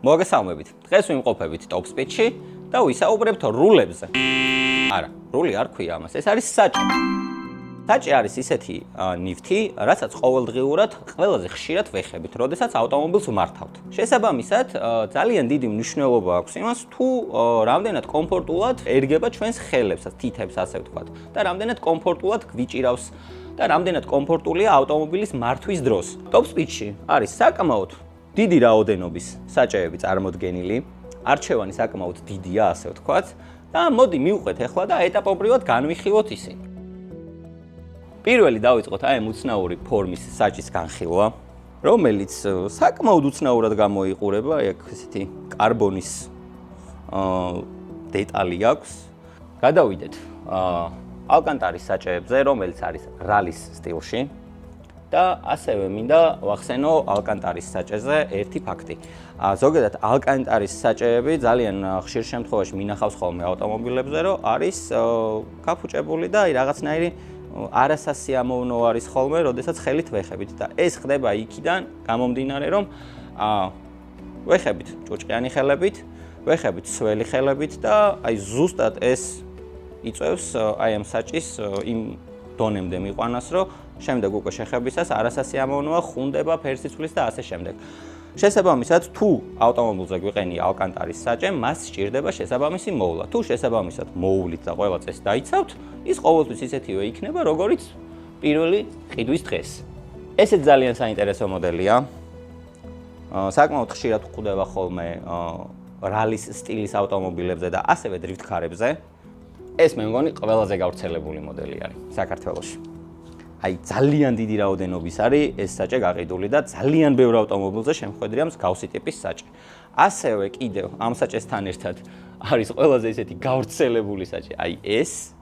მოგესალმებით. დღეს ვიმყოფებით Top Speed-ში და ვისაუბრებთ რულებზე. არა, რული არ ქვია ამას. ეს არის საჭე. საჭე არის ისეთი ნივთი, რასაც ყოველდღიურად ყველაზე ხშირად ვეხებით, როდესაც ავტომობილს ვმართავთ. შესაბამისად, ძალიან დიდი მნიშვნელობა აქვს იმას, თუ რამდენად კომფორტულად ერგება ჩვენს ხელებსაც, თითებს, ასე ვთქვათ, და რამდენად კომფორტულად გვიჭირავს და რამდენად კომფორტულია ავტომობილის მართვის დროს. Top Speed-ში არის საკმაოდ დიდი რაოდენობის საჭეები წარმოდგენილი, არჩევანი საკმაოდ დიდია, ასე ვთქვათ, და მოდი მივყვეთ ახლა და ეტაპობრივად განვიხილოთ ისინი. პირველი დავიწყოთ აი ამ უცნაური ფორმის საჭის განხილვა, რომელიც საკმაოდ უცნაურად გამოიყურება, აი აქ ესეთი კარბონის დეტალი აქვს. გადავიდეთ ალკანტარის საჭეებზე, რომელიც არის რალის სტილში. და ასევე მინდა ვახსენო ალკანტარის საჭეზე ერთი ფაქტი. ზოგადად ალკანტარის საჭეები ძალიან ხშირ შემთხვევაში მინახავს ხოლმე ავტომობილებზე, რომ არის გაფუჭებული და რაღაცნაირი არასასიამოვნო არის ხოლმე, როდესაც ხელით ვეხებით და ეს ხდება იქიდან გამომდინარე, რომ ვეხებით ჭუჭყიანი ხელებით, ვეხებით სველი ხელებით და აი ზუსტად ეს იწევს აი ამ საჭის იმ დონემდე მიყვანას, რომ შემდეგ უკვე შეხებისას არასასიამოვნოა, ხუნდება, ფერს იცვლის და ასე შემდეგ. შესაბამისად, თუ ავტომობილზე გვიყენია ალკანტარის საჭე, მას სჭირდება შესაბამისი მოვლა. თუ შესაბამისად მოვლით და ყველა წეს დაიცავთ, ის ყოველთვის ისეთივე იქნება, როგორიც პირველი ყიდვის დღეს. ესეც ძალიან საინტერესო მოდელია. საკმაოდ ხშირად გვხვდება ხოლმე რალის სტილის ავტომობილებზე და ასევე დრიფტ ქარებზე. ეს მე მგონი ყველაზე გავრცელებული მოდელი არის საქართველოში. აი ძალიან დიდი რაოდენობის არის ეს საჭე გაყიდული და ძალიან ბევრ ავტომობილზე შემოხვედრია მსგავსი ტიპის საჭე. ასევე კიდევ ამ საჭესთან ერთად არის ყველაზე ისეთი გავრცელებული საჭე, აი ეს,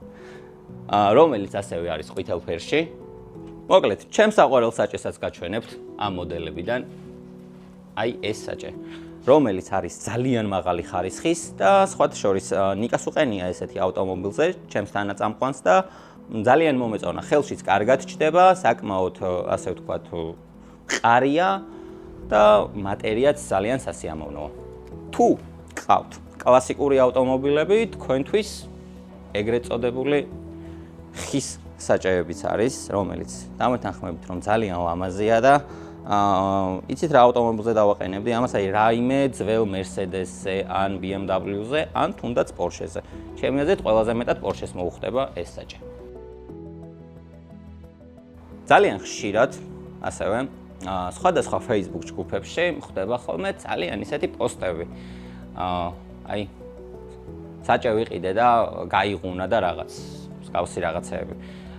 რომელიც ასევე არის ყვითელ ფერში. მოკლედ, ჩემს საყვარელ საჭესაც გაჩვენებთ ამ მოდელებიდან. აი ეს საჭე, რომელიც არის ძალიან მაღალი ხარისხის და სხვათა შორის ნიკას უყენია ესეთი ავტომობილზე, ჩემს თანაწამყვანს და ძალიან მომეწონა, ხელშიც კარგად ჩდება, საკმაოდ, ასე ვთქვათ, მყარია და მატერიაც ძალიან სასიამოვნოა. თუ გყავთ კლასიკური ავტომობილები, თქვენთვის ეგრეთ წოდებული ხის საჭეებიც არის, რომელიც დამეთანხმებით, რომ ძალიან ლამაზია და იცით რა ავტომობილზე დავაყენებდი, ამას აი რაიმე ძველ Mercedes-ზე ან BMW-ზე, ან თუნდაც Porsche-ზე. ჩემი აზრით ყველაზე მეტად Porsche-ს მოუხდება ეს საჭე. ძალიან ხშირად, ასევე, სხვადასხვა Facebook ჯგუფებში ხდება ხოლმე ძალიან ისეთი პოსტები. აი საჭე ვიყიდე და გაიღუნა და რაღაც, მსგავსი რაღაცეები.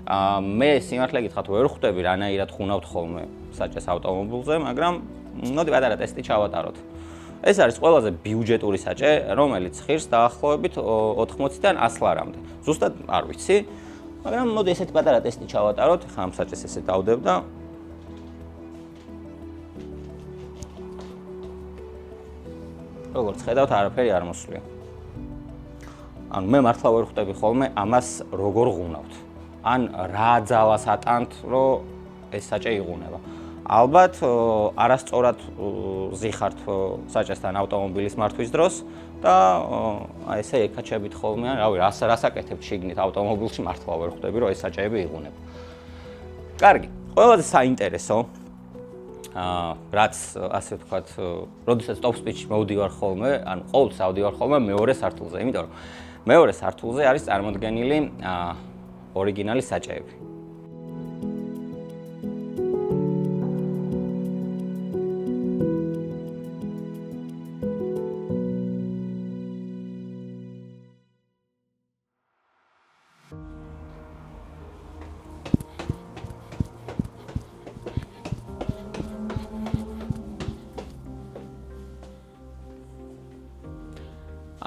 მე სიმართლე გითხრათ, ვერ ხვდები რანაირად ხუნავთ ხოლმე საჭეს ავტომობილზე, მაგრამ მოდი პატარა ტესტი ჩავატაროთ. ეს არის ყველაზე ბიუჯეტური საჭე, რომელიც ხირს დაახლოებით 80-დან 100 ლარამდე. ზუსტად არ ვიცი, მაგრამ მოდი ესეთი პატარა ტესტი ჩავატაროთ. ხა ამ საჭეს ესე დავდებ და როგორც ხედავთ, არაფერი არ მოსვლია. ანუ მე მართლა ვერ ხვდები ხოლმე ამას როგორ ღუნავთ. ან რა ძალას ატანთ, რომ ეს საჭე იღუნება. ალბათ არასწორად ზიხართ საჭესთან ავტომობილის მართვის დროს და აი ესე ეკაჩებით ხოლმე, რავი, რას აკეთებთ შიგნით ავტომობილში, მართლა ვერ ხვდები, რომ ეს საჭეები იღუნება. კარგი, ყველაზე საინტერესო რაც ასე ვთქვათ, როდესაც Top Speed-ში მოვდივარ ხოლმე, ანუ ყოველთვის ავდივარ ხოლმე მეორე სართულზე, იმიტომ რომ მეორე სართულზე არის წარმოდგენილი ორიგინალი საჭეები.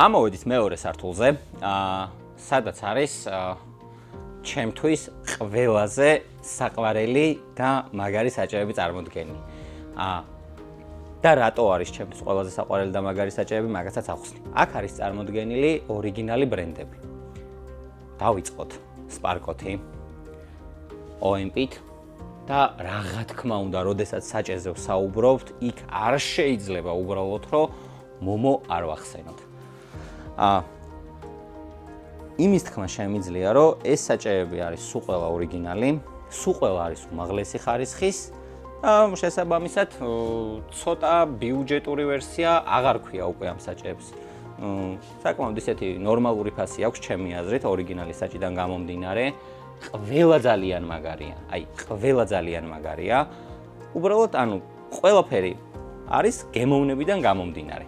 ამოვედით მეორე სართულზე, სადაც არის ჩემთვის ყველაზე საყვარელი და მაგარი საჭეები წარმოდგენილი. და რატო არის ჩემთვის ყველაზე საყვარელი და მაგარი საჭეები, მაგასაც ახსნი. აქ არის წარმოდგენილი ორიგინალი ბრენდები. დავიწყოთ Sparkoti, OMP-ით და რა თქმა უნდა, როდესაც საჭეზე ვსაუბრობთ, იქ არ შეიძლება უბრალოდ რომ მომო არ ვახსენოთ. იმის თქმა შემიძლია, რომ ეს საჭეები არის სულ ყველა ორიგინალი, სულ ყველა არის უმაღლესი ხარისხის და შესაბამისად ცოტა ბიუჯეტური ვერსია აღარ ქვია უკვე ამ საჭეებს. საკმაოდ ისეთი ნორმალური ფასი აქვს ჩემი აზრით, ორიგინალის საჭიდან გამომდინარე. ყველა ძალიან მაგარია. აი, ყველა ძალიან მაგარია. უბრალოდ, ყველაფერი არის გემოვნებიდან გამომდინარე.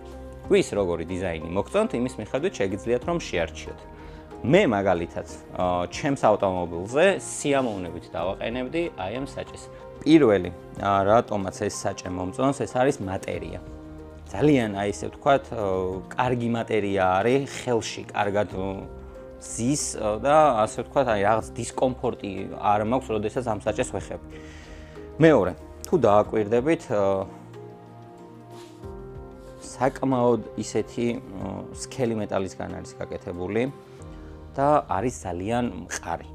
ვის როგორი დიზაინი მოგწონთ, იმის მიხედვით შეგიძლიათ რომ შეარჩიოთ. მე მაგალითად, ჩემს ავტომობილზე სიამოვნებით დავაყენებდი აი ამ საჭეს. პირველი, რატომაც ეს საჭე მომწონს, ეს არის მატერია. ძალიან აი ესე ვთქვათ, კარგი მატერია არის, ხელში კარგად ზის და ასე ვთქვათ, აი რაღაც დისკომფორტი არ მაქვს, როდესაც ამ საჭეს ვეხები. მეორე, თუ დააკვირდებით, საკმაოდ ისეთი სქელი მეტალისგან არის გაკეთებული და არის ძალიან მყარი.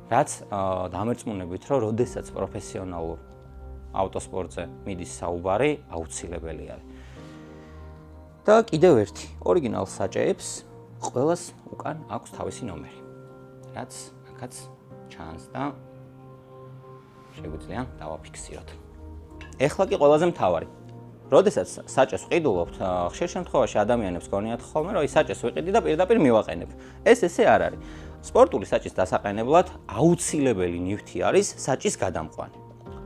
რაც დამერწმუნებით, რომ როდესაც პროფესიონალურ ავტოსპორტზე მიდის საუბარი, აუცილებელი არის. და კიდევ ერთი, ორიგინალ საჭეებს ყველას უკან აქვს თავისი ნომერი. რაც აქაც ჩანს და შეგვიძლია დავაფიქსიროთ. ეხლა კი ყველაზე მთავარი. როდესაც საჭეს ვყიდულობთ, ხშირ შემთხვევაში ადამიანებს გონიათ ხოლმე, რომ ის საჭეს ვიყიდი და პირდაპირ მივაყენებ. ეს ესე არ არის. სპორტული საჭის დასაყენებლად აუცილებელი ნივთი არის საჭის გადამყვანი,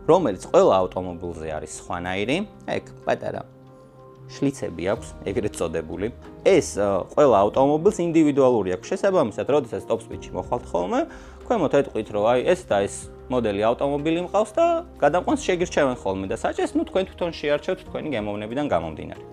რომელიც ყველა ავტომობილზე არის სხვანაირი, ეგ პატარა შლიცები აქვს, ეგრეთ წოდებული. ეს ყველა ავტომობილს ინდივიდუალური აქვს. შესაბამისად, როდესაც ტოპ სპიდში მოხვალთ ხოლმე, ქვემოთ ეტყვით, რომ აი ეს და ეს მოდელი ავტომობილი მყავს და გადამყვანს შეგირჩევენ ხოლმე და საჭეს, თქვენ თვითონ შეარჩევთ თქვენი გემოვნებიდან გამომდინარე.